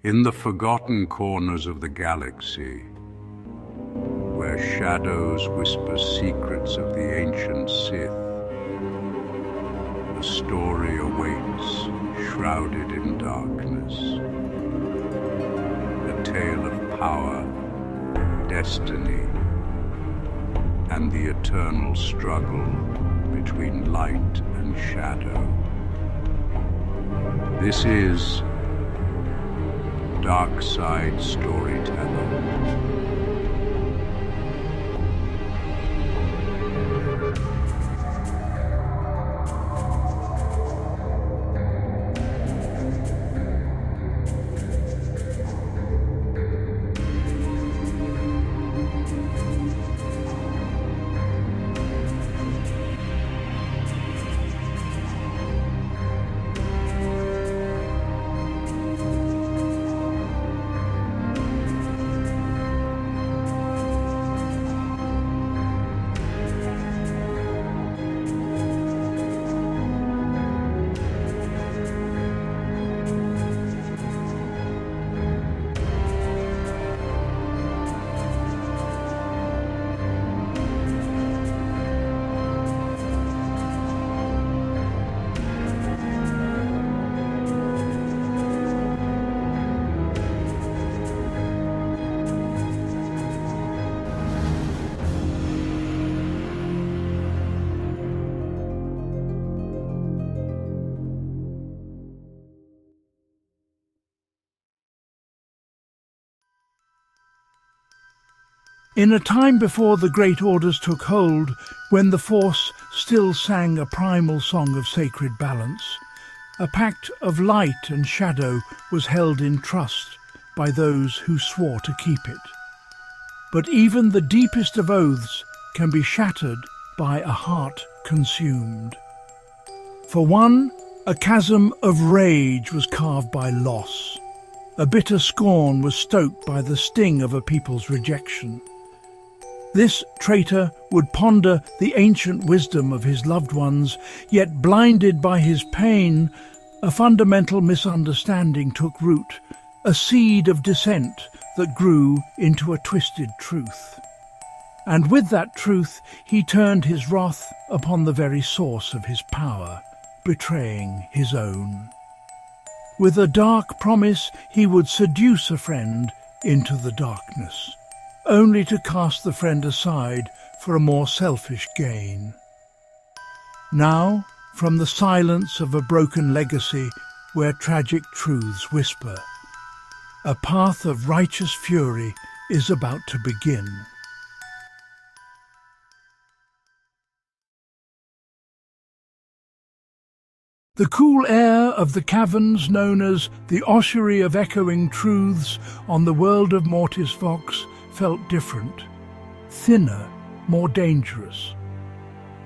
In the forgotten corners of the galaxy, where shadows whisper secrets of the ancient Sith, a story awaits, shrouded in darkness. A tale of power, destiny, and the eternal struggle between light and shadow. This is Dark Side Storyteller. In a time before the Great Orders took hold, when the Force still sang a primal song of sacred balance, a pact of light and shadow was held in trust by those who swore to keep it. But even the deepest of oaths can be shattered by a heart consumed. For one, a chasm of rage was carved by loss. A bitter scorn was stoked by the sting of a people's rejection. This traitor would ponder the ancient wisdom of his loved ones, yet blinded by his pain, a fundamental misunderstanding took root, a seed of dissent that grew into a twisted truth. And with that truth he turned his wrath upon the very source of his power, betraying his own. With a dark promise he would seduce a friend into the darkness, only to cast the friend aside for a more selfish gain. Now, from the silence of a broken legacy where tragic truths whisper, a path of righteous fury is about to begin. The cool air of the caverns known as the ossuary of echoing truths on the world of Mortis Vox felt different, thinner, more dangerous.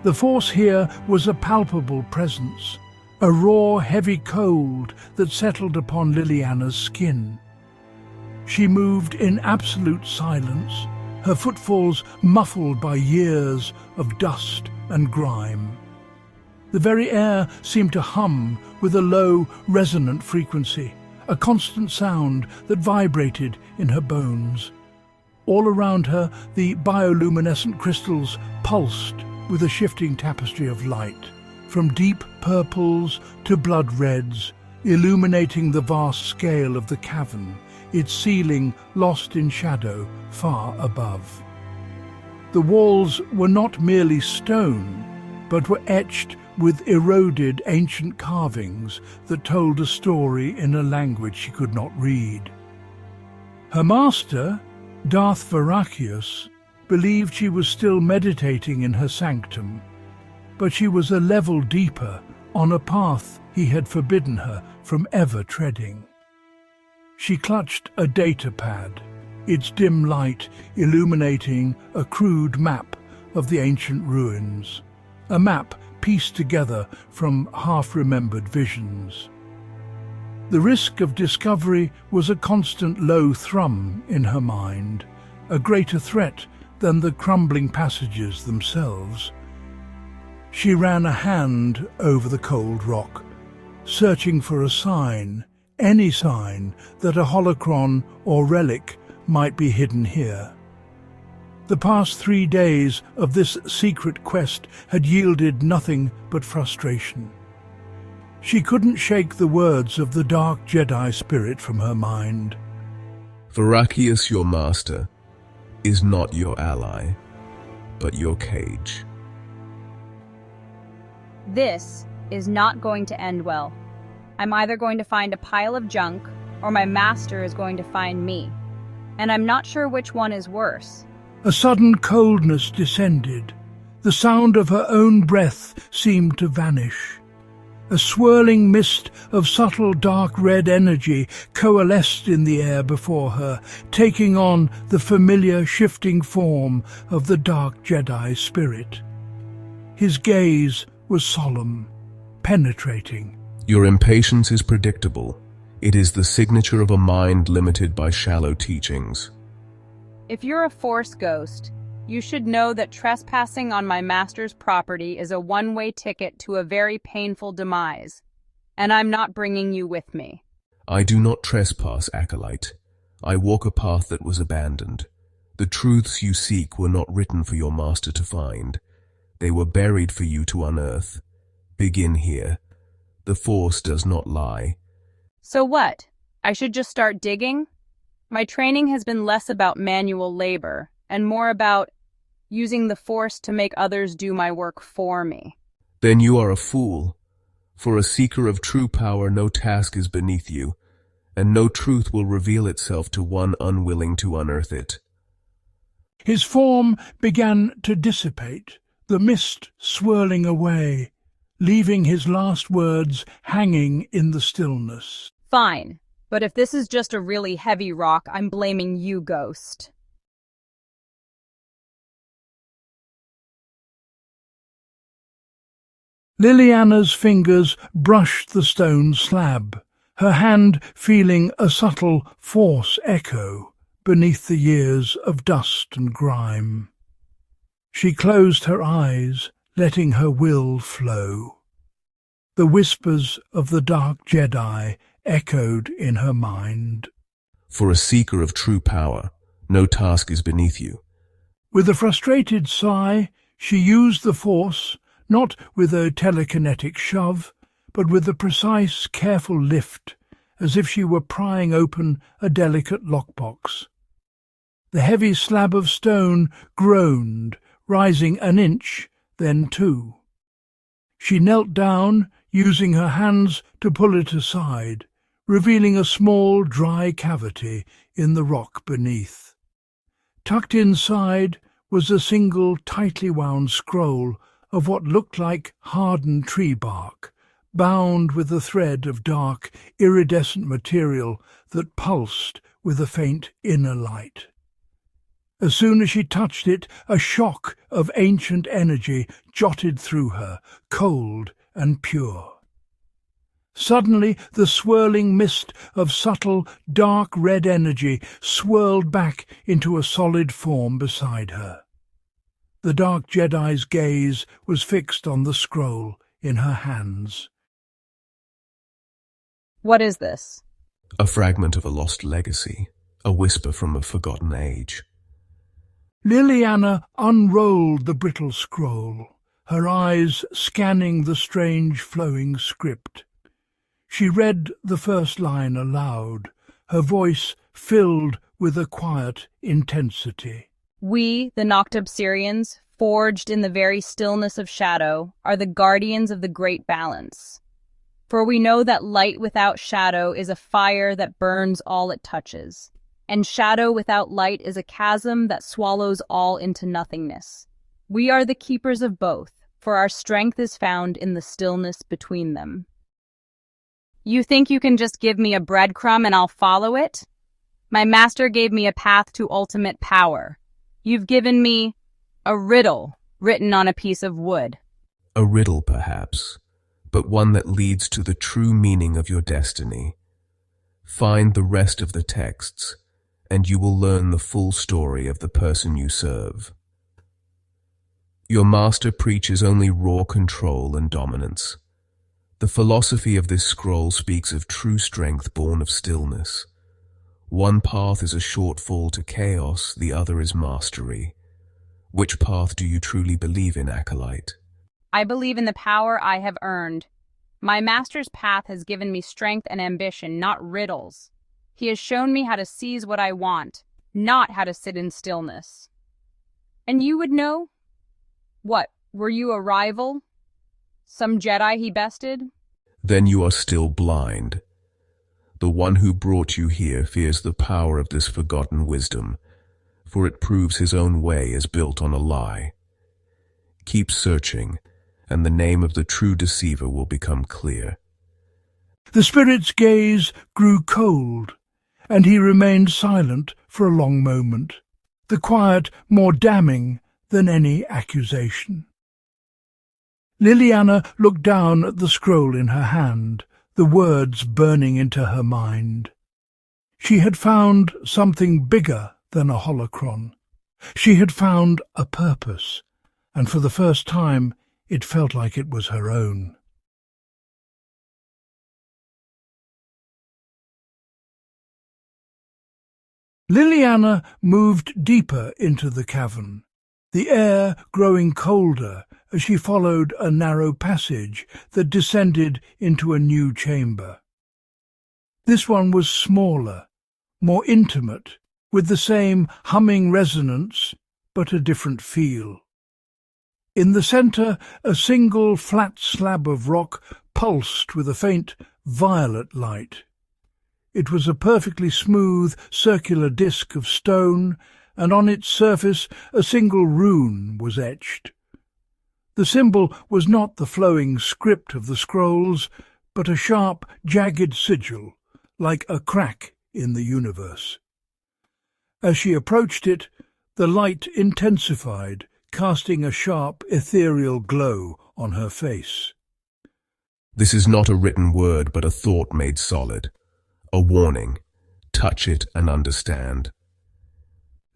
The Force here was a palpable presence, a raw, heavy cold that settled upon Liliana's skin. She moved in absolute silence, her footfalls muffled by years of dust and grime. The very air seemed to hum with a low, resonant frequency, a constant sound that vibrated in her bones. All around her, the bioluminescent crystals pulsed with a shifting tapestry of light, from deep purples to blood reds, illuminating the vast scale of the cavern, its ceiling lost in shadow far above. The walls were not merely stone, but were etched with eroded ancient carvings that told a story in a language she could not read. Her master, Darth Varakius, believed she was still meditating in her sanctum, but she was a level deeper on a path he had forbidden her from ever treading. She clutched a data pad, its dim light illuminating a crude map of the ancient ruins, a map pieced together from half-remembered visions. The risk of discovery was a constant low thrum in her mind, a greater threat than the crumbling passages themselves. She ran a hand over the cold rock, searching for a sign, any sign that a holocron or relic might be hidden here. The past 3 days of this secret quest had yielded nothing but frustration. She couldn't shake the words of the dark Jedi spirit from her mind. Varakius, your master, is not your ally, but your cage. This is not going to end well. I'm either going to find a pile of junk, or my master is going to find me. And I'm not sure which one is worse. A sudden coldness descended. The sound of her own breath seemed to vanish. A swirling mist of subtle dark red energy coalesced in the air before her, taking on the familiar shifting form of the dark Jedi spirit. His gaze was solemn, penetrating. Your impatience is predictable. It is the signature of a mind limited by shallow teachings. If you're a Force ghost, you should know that trespassing on my master's property is a one-way ticket to a very painful demise, and I'm not bringing you with me. I do not trespass, Acolyte. I walk a path that was abandoned. The truths you seek were not written for your master to find. They were buried for you to unearth. Begin here. The Force does not lie. So what? I should just start digging? My training has been less about manual labor and more about using the Force to make others do my work for me. Then you are a fool. For a seeker of true power, no task is beneath you, and no truth will reveal itself to one unwilling to unearth it. His form began to dissipate, the mist swirling away, leaving his last words hanging in the stillness. Fine, but if this is just a really heavy rock, I'm blaming you, Ghost. Liliana's fingers brushed the stone slab, her hand feeling a subtle Force echo beneath the years of dust and grime. She closed her eyes, letting her will flow. The whispers of the dark Jedi echoed in her mind. For a seeker of true power, no task is beneath you. With a frustrated sigh, she used the Force, not with a telekinetic shove, but with a precise, careful lift, as if she were prying open a delicate lockbox. The heavy slab of stone groaned, rising an inch, then 2. She knelt down, using her hands to pull it aside, revealing a small, dry cavity in the rock beneath. Tucked inside was a single, tightly wound scroll of what looked like hardened tree bark, bound with a thread of dark, iridescent material that pulsed with a faint inner light. As soon as she touched it, a shock of ancient energy jotted through her, cold and pure. Suddenly, the swirling mist of subtle, dark red energy swirled back into a solid form beside her. The dark Jedi's gaze was fixed on the scroll in her hands. What is this? A fragment of a lost legacy, a whisper from a forgotten age. Liliana unrolled the brittle scroll, her eyes scanning the strange flowing script. She read the first line aloud, her voice filled with a quiet intensity. We, the Noctobsirians, forged in the very stillness of shadow, are the guardians of the great balance. For we know that light without shadow is a fire that burns all it touches, and shadow without light is a chasm that swallows all into nothingness. We are the keepers of both, for our strength is found in the stillness between them. You think you can just give me a breadcrumb and I'll follow it? My master gave me a path to ultimate power. You've given me a riddle written on a piece of wood. A riddle, perhaps, but one that leads to the true meaning of your destiny. Find the rest of the texts, and you will learn the full story of the person you serve. Your master preaches only raw control and dominance, The philosophy of this scroll speaks of true strength born of stillness. One path is a short fall to chaos, the other is mastery. Which path do you truly believe in, Acolyte? I believe in the power I have earned. My master's path has given me strength and ambition, not riddles. He has shown me how to seize what I want, not how to sit in stillness. And you would know? What, were you a rival? Some Jedi he bested? Then you are still blind. The one who brought you here fears the power of this forgotten wisdom, for it proves his own way is built on a lie. Keep searching, and the name of the true deceiver will become clear. The spirit's gaze grew cold, and he remained silent for a long moment, the quiet more damning than any accusation. Liliana looked down at the scroll in her hand, the words burning into her mind. She had found something bigger than a holocron. She had found a purpose, and for the first time it felt like it was her own. Liliana moved deeper into the cavern, the air growing colder as she followed a narrow passage that descended into a new chamber. This one was smaller, more intimate, with the same humming resonance, but a different feel. In the centre, a single flat slab of rock pulsed with a faint violet light. It was a perfectly smooth, circular disk of stone, and on its surface a single rune was etched. The symbol was not the flowing script of the scrolls, but a sharp, jagged sigil, like a crack in the universe. As she approached it, the light intensified, casting a sharp, ethereal glow on her face. This is not a written word, but a thought made solid. A warning. Touch it and understand.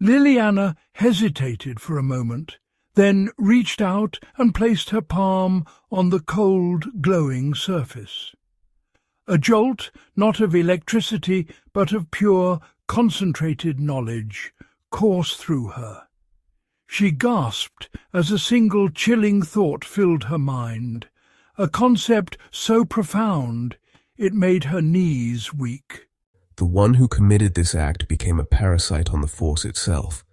Liliana hesitated for a moment, then reached out and placed her palm on the cold, glowing surface. A jolt, not of electricity, but of pure, concentrated knowledge, coursed through her. She gasped as a single chilling thought filled her mind, a concept so profound it made her knees weak. The one who committed this act became a parasite on the Force itself.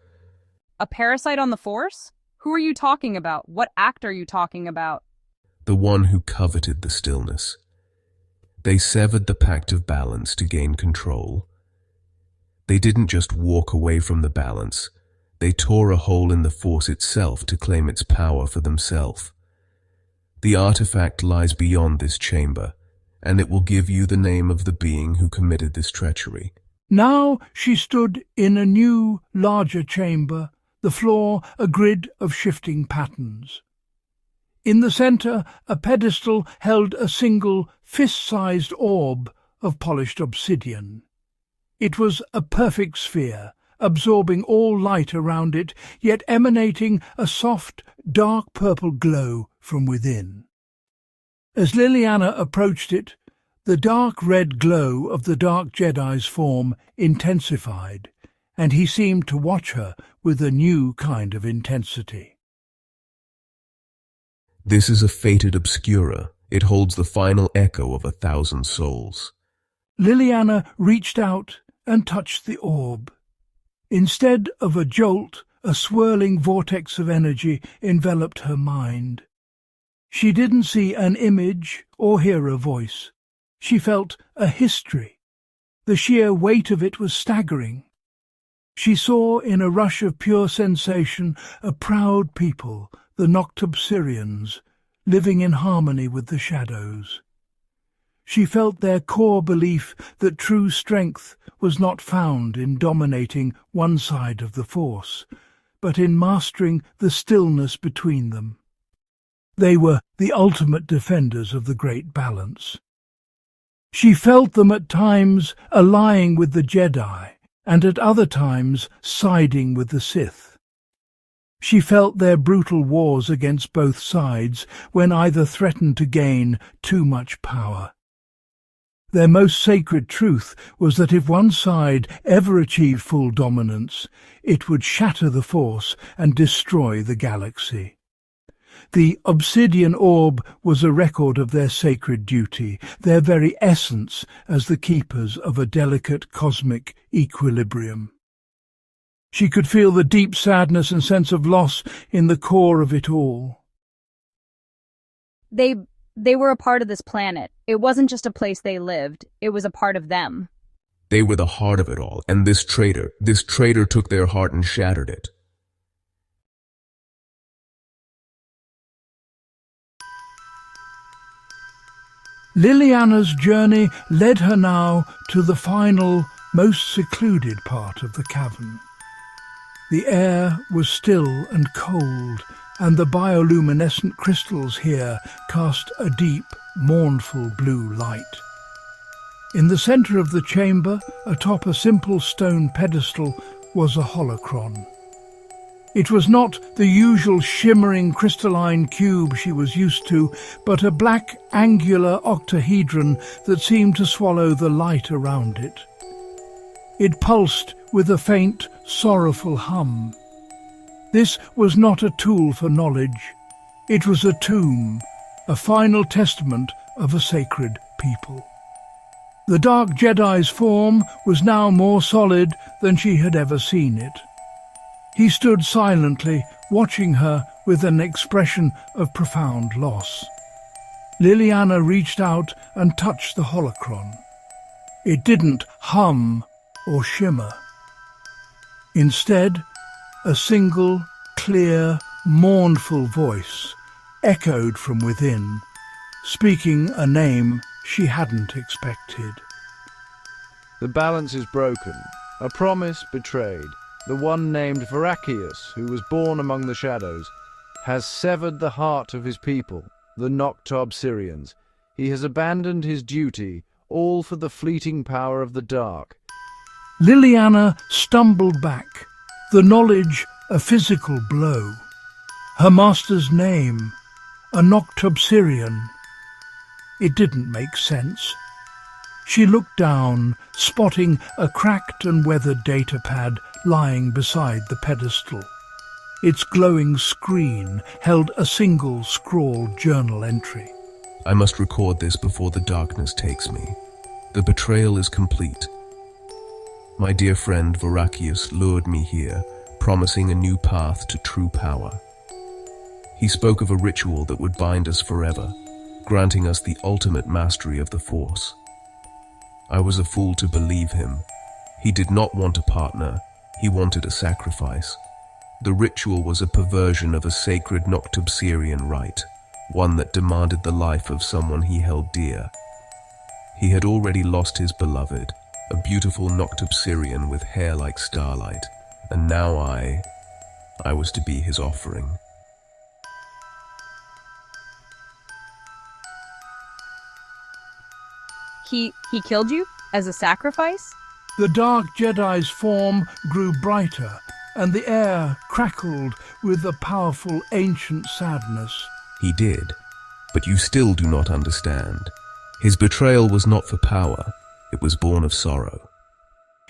A parasite on the Force? Who are you talking about? What act are you talking about? The one who coveted the stillness. They severed the pact of balance to gain control. They didn't just walk away from the balance. They tore a hole in the Force itself to claim its power for themselves. The artifact lies beyond this chamber, and it will give you the name of the being who committed this treachery. Now she stood in a new, larger chamber, the floor a grid of shifting patterns. In the centre, a pedestal held a single, fist-sized orb of polished obsidian. It was a perfect sphere, absorbing all light around it, yet emanating a soft, dark purple glow from within. As Liliana approached it, the dark red glow of the Dark Jedi's form intensified, and he seemed to watch her with a new kind of intensity. This is a fated obscura. It holds the final echo of 1,000 souls. Liliana reached out and touched the orb. Instead of a jolt, a swirling vortex of energy enveloped her mind. She didn't see an image or hear a voice. She felt a history. The sheer weight of it was staggering. She saw in a rush of pure sensation a proud people, the Noctobsirians, living in harmony with the shadows. She felt their core belief that true strength was not found in dominating one side of the Force, but in mastering the stillness between them. They were the ultimate defenders of the great balance. She felt them at times allying with the Jedi, and at other times siding with the Sith. She felt their brutal wars against both sides when either threatened to gain too much power. Their most sacred truth was that if one side ever achieved full dominance, it would shatter the Force and destroy the galaxy. The obsidian orb was a record of their sacred duty, their very essence as the keepers of a delicate cosmic equilibrium. She could feel the deep sadness and sense of loss in the core of it all. They were a part of this planet. It wasn't just a place they lived, it was a part of them. They were the heart of it all, and this traitor took their heart and shattered it. Liliana's journey led her now to the final, most secluded part of the cavern. The air was still and cold, and the bioluminescent crystals here cast a deep, mournful blue light. In the centre of the chamber, atop a simple stone pedestal, was a holocron. It was not the usual shimmering crystalline cube she was used to, but a black, angular octahedron that seemed to swallow the light around it. It pulsed with a faint, sorrowful hum. This was not a tool for knowledge. It was a tomb, a final testament of a sacred people. The Dark Jedi's form was now more solid than she had ever seen it. He stood silently, watching her with an expression of profound loss. Liliana reached out and touched the holocron. It didn't hum or shimmer. Instead, a single, clear, mournful voice echoed from within, speaking a name she hadn't expected. The balance is broken, a promise betrayed. The one named Varakius, who was born among the shadows, has severed the heart of his people, the Noctob Syrians. He has abandoned his duty, all for the fleeting power of the dark. Liliana stumbled back, the knowledge a physical blow. Her master's name, a Noctob Syrian. It didn't make sense. She looked down, spotting a cracked and weathered datapad lying beside the pedestal. Its glowing screen held a single scrawled journal entry. I must record this before the darkness takes me. The betrayal is complete. My dear friend Varakius lured me here, promising a new path to true power. He spoke of a ritual that would bind us forever, granting us the ultimate mastery of the Force. I was a fool to believe him. He did not want a partner, he wanted a sacrifice. The ritual was a perversion of a sacred Noctob Syrian rite, one that demanded the life of someone he held dear. He had already lost his beloved, a beautiful Noctob Syrian with hair like starlight, and now I was to be his offering. He killed you as a sacrifice? The Dark Jedi's form grew brighter, and the air crackled with a powerful ancient sadness. He did, but you still do not understand. His betrayal was not for power, it was born of sorrow.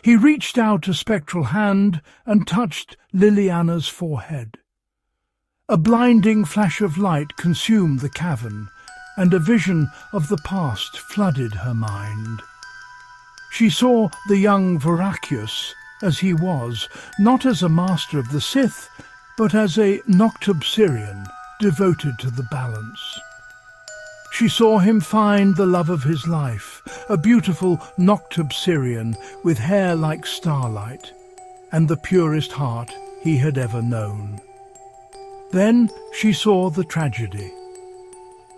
He reached out a spectral hand and touched Liliana's forehead. A blinding flash of light consumed the cavern, and a vision of the past flooded her mind. She saw the young Varakius as he was, not as a master of the Sith, but as a Noctob Syrian devoted to the balance. She saw him find the love of his life, a beautiful Noctob Syrian with hair like starlight, and the purest heart he had ever known. Then she saw the tragedy.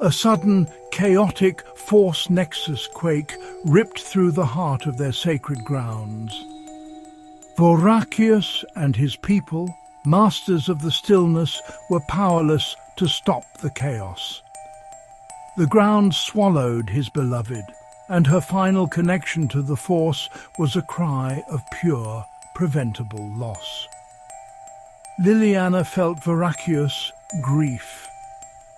A sudden, chaotic Force Nexus quake ripped through the heart of their sacred grounds. Varakius and his people, masters of the stillness, were powerless to stop the chaos. The ground swallowed his beloved, and her final connection to the Force was a cry of pure, preventable loss. Liliana felt Veracious' grief.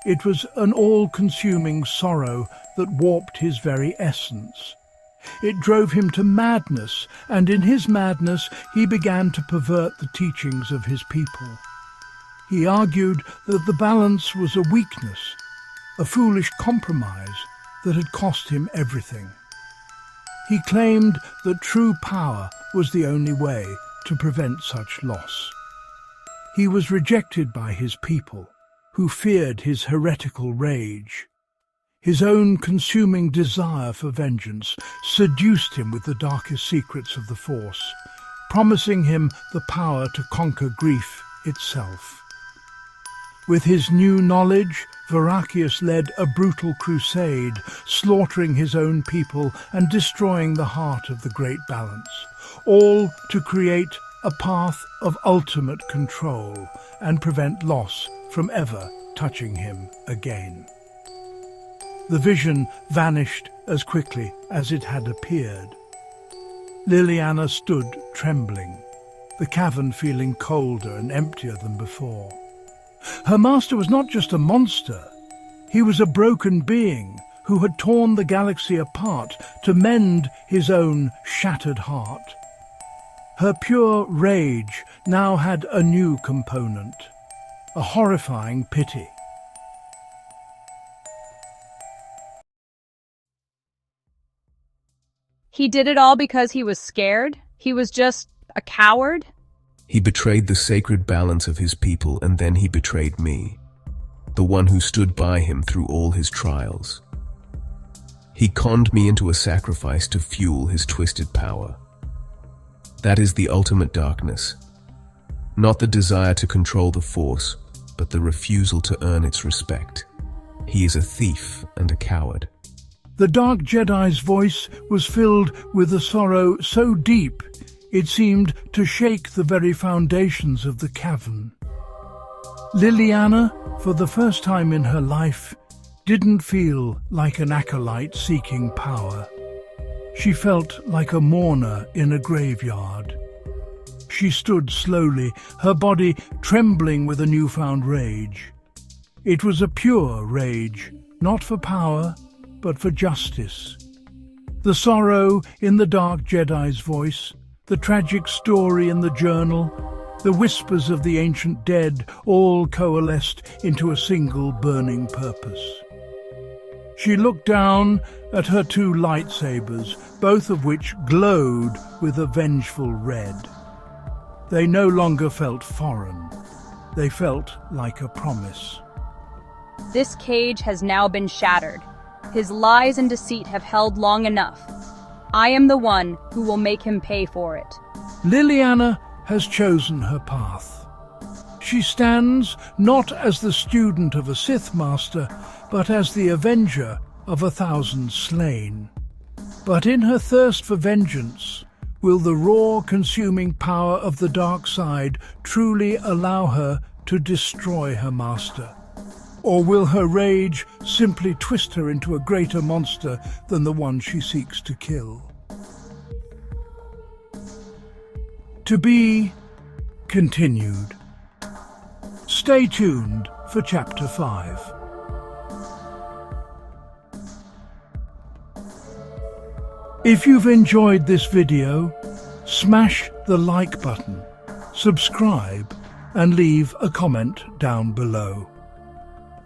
It was an all-consuming sorrow that warped his very essence. It drove him to madness, and in his madness he began to pervert the teachings of his people. He argued that the balance was a weakness, a foolish compromise that had cost him everything. He claimed that true power was the only way to prevent such loss. He was rejected by his people, who feared his heretical rage. His own consuming desire for vengeance seduced him with the darkest secrets of the Force, promising him the power to conquer grief itself. With his new knowledge, Veracious led a brutal crusade, slaughtering his own people and destroying the heart of the Great Balance, all to create a path of ultimate control and prevent loss from ever touching him again. The vision vanished as quickly as it had appeared. Liliana stood trembling, the cavern feeling colder and emptier than before. Her master was not just a monster. He was a broken being who had torn the galaxy apart to mend his own shattered heart. Her pure rage now had a new component, a horrifying pity. He did it all because he was scared? He was just a coward? He betrayed the sacred balance of his people, and then he betrayed me, the one who stood by him through all his trials. He conned me into a sacrifice to fuel his twisted power. That is the ultimate darkness. Not the desire to control the Force, but the refusal to earn its respect. He is a thief and a coward. The Dark Jedi's voice was filled with a sorrow so deep it seemed to shake the very foundations of the cavern. Liliana, for the first time in her life, didn't feel like an acolyte seeking power. She felt like a mourner in a graveyard. She stood slowly, her body trembling with a newfound rage. It was a pure rage, not for power, but for justice. The sorrow in the Dark Jedi's voice, the tragic story in the journal, the whispers of the ancient dead all coalesced into a single burning purpose. She looked down at her two lightsabers, both of which glowed with a vengeful red. They no longer felt foreign. They felt like a promise. This cage has now been shattered. His lies and deceit have held long enough. I am the one who will make him pay for it. Liliana has chosen her path. She stands not as the student of a Sith master, but as the avenger of 1,000 slain. But in her thirst for vengeance, will the raw, consuming power of the dark side truly allow her to destroy her master? Or will her rage simply twist her into a greater monster than the one she seeks to kill? To be continued. Stay tuned for Chapter 5. If you've enjoyed this video, smash the like button, subscribe, and leave a comment down below.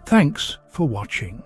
Thanks for watching.